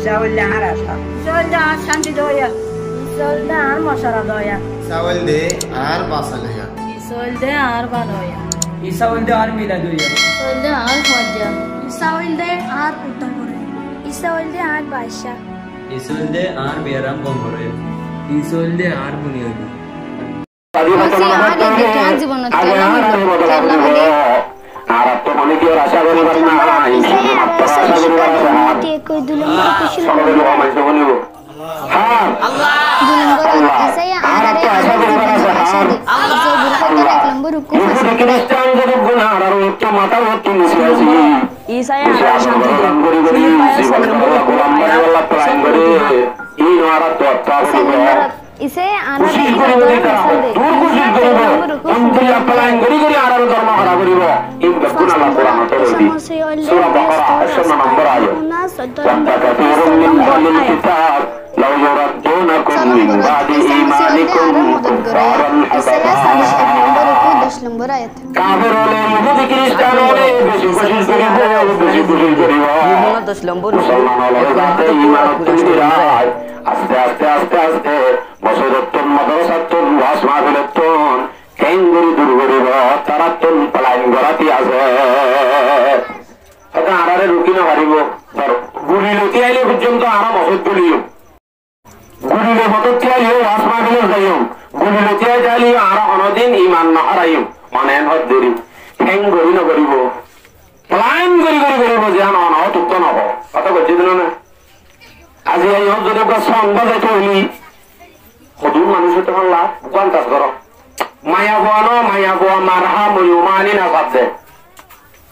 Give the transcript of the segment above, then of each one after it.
Isaulde har asha. Isaulde har shanti doya. Isaulde har masara doya. Isaulde har basalaya. Isaulde har banoya. Isaulde har mila doya. Isaulde har khwaja. Isaulde har utamore. Isaulde har basha. Isaulde har beram gomore. Isaulde har buniyodi. इसे आना नहीं আস্তে আস্তে আস্তে আস্তে বছরত্তন মাদ্রাসাত্তন ওয়াজ মাহফিলত্তন কেঙ্গুরি দুর্গরিব তারাত্তন পালাইন গরাতি আছে এটা আরারে rookie না পারিব গুলি লতি আইলে পর্যন্ত আরা মসজিদ গলিও গুলিলে মদত আইলে ওয়াজ মাহফিল যাইও গুলি লতি আইলে আরা অনদিন ঈমান না হারাইও মানে হদ দেরি কেঙ্গুরি না করিব পালাইন গরি গরি করিব জান অন তুত্ত নব কথা কইছি দিন না আজি এই যদি সঙ্গ যাইতে হইলি সদুর মানুষের তখন লাভ কাজ করো মায়া গোয়া মারহা ময়ুমানি না ভাবছে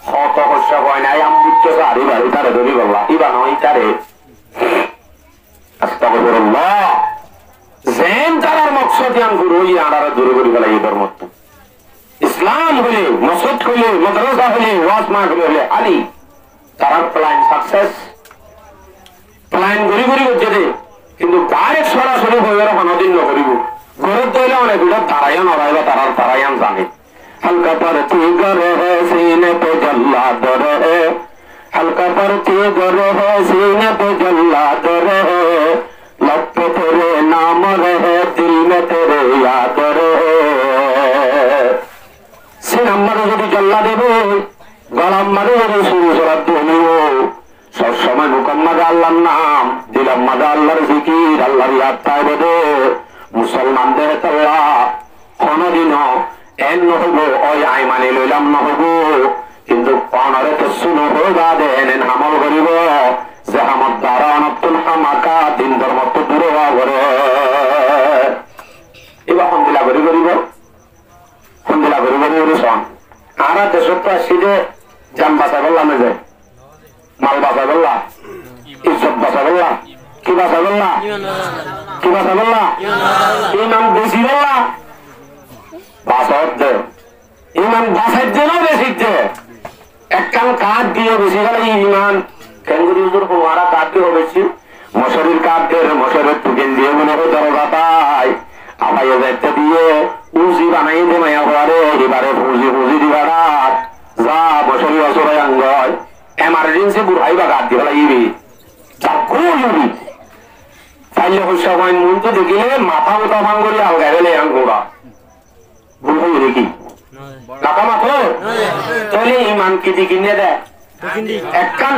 হত হস্য হয় নাই আমৃত্য সারি বাড়ি তারে ধরি বললা ইবা নয় তারে আস্তাগফিরুল্লাহ জেন তারার মকসদ ইয়ান গুরুই আড়ারে দূরে করি ফেলাই এই ধর্ম ইসলাম হইলে মসজিদ হইলে মাদ্রাসা হইলে ওয়াজ মাহফিল হইলে আলী তারার প্ল্যান সাকসেস প্ল্যান গড়ি গড়ি করছে দে কিন্তু ডাইরেক্ট সরাসরি হয়ে অনদিন নকরিব ঘরের তৈলে অনেক ভিড় তারাইয়া নড়াইব তারার তারাইয়ান জানে হালকা পরতি গরে হে সিনে পে জল্লাদ রে হালকা পরতি গরে হে সিনে পে জল্লাদ রে लब पे तेरे नाम रहे दिल में तेरे याद रहे সিনাম মারে যদি জল্লা দেবে গলাম মারে যদি শুরু সরাত দিও সব সময় মুকম্মদ আল্লাহর নাম দিলাম মাদা আল্লাহর জিকির আল্লাহর ইয়াদ তাইবে মুসলমানদের আল্লাহ কোনদিনও এন নহব ওই আই মানি লইলাম নহব কিন্তু অনরে তো শুনো হইবা দেন আমল করিব যে আমার দ্বারা অনতুল হামাকা দিন ধর্মত্ব দূরে হওয়া করে এবার সন্দিলা করি করিব সন্দিলা করি করি সন আর দেশত আসি যে জান বাঁচা বললাম যে মাল বাঁচা বললা ইজ্জত বাঁচা বললা কি বাঁচা বললা কি বাঁচা বললা ইমান বেশি বললা বাঁচত দে ইমান বাঁচার জন্য বেশি দে একখান কাঠ দিয়ে বেশি গেলে ইমান কেঙ্গুরি হুজুর হওয়ারা কাঠ দিয়ে বেশি মশারির কাঠ দিয়ে মশারের টুকেন দিয়ে মনে হয় দরজা পাই আপাইয়ে দেখতে দিয়ে উজি বানাই দে মায়া হওয়ারে এবারে ফুজি ফুজি দিবারা যা মশারি অসরাই আঙ্গয় এমার্জেন্সি বুড়াই বা কাঠ দিয়ে লাগিবি যা কুলি চাইলে হইসা হয় মন তো দেখিলে মাথা মোটা ভাঙ করি আলগাই গেলে আঙ্গুরা ভুল হই দেখি টাকা মাথো তাহলে ইমান কিদি কিনে দেয় একখান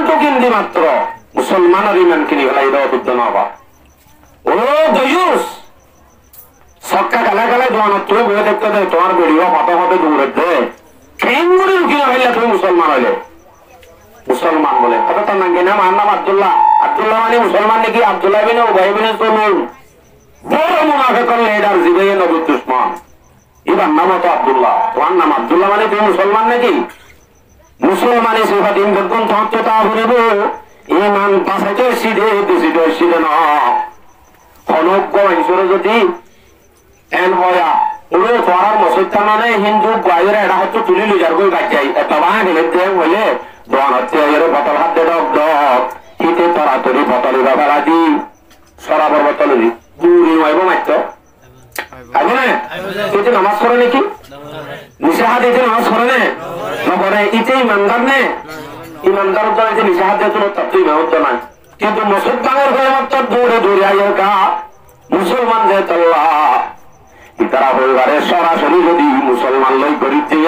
টুকিন্দি মাত্র মুসলমানের ইমান কিনি ফেলাই দেওয়া বুদ্ধ নবা ও দয়ুস সক্কা গালা গালায় দোয়ানত তুমি বয়ে দেখতে দেয় তোমার বেড়িও হতে হতে দৌড়ে দে কেঙ্গুরি কিনে ফেললে তুমি মুসলমান হইলে মুসলমান বলে কথা তার নাম নাম আর নাম আব্দুল্লাহ আব্দুল্লাহ মানে মুসলমান নাকি আব্দুল্লাহ বিন উবাই বিন সুলুল বড় মুনাফিক করলে এটার জিবে নবী দুশমন এবার নাম তো আব্দুল্লাহ তোমার নাম আব্দুল্লাহ মানে তুমি মুসলমান নাকি মুসলমানের সেবা দিন দেখুন তত্ত্বতা হইব ইমান বাঁচাইতে সিধে বেশিতে সিধে ন অনজ্ঞ মানুষের যদি এন হয়া ওরে পড়ার মসজিদটা মানে হিন্দু গায়ের এটা হচ্ছে তুলি লুজার করে বাচ্চাই একটা বাহা গেলে দেয় বলে দোয়ান হচ্ছে এর বোতল হাত দে ডক ডক হিতে তরাতরি বোতলি বাবার আদি সরাবর বোতল দূরি নয়ব মাত্র আইব না তুই নামাজ করে নাকি নিশে হাত এতে নামাজ করে নে নকরে ইতেই মানগার নে ইমানদার উদ্যানে যে নিশা হাতে কোনো তত্ত্ব ইমান উদ্যান কিন্তু মুসলমানের হয়ে মাত্র দৌড়ে দৌড়ে আইয়ের কা মুসলমান যে তল্লা তারা পরিবারের সরাসরি যদি মুসলমান লই করিতে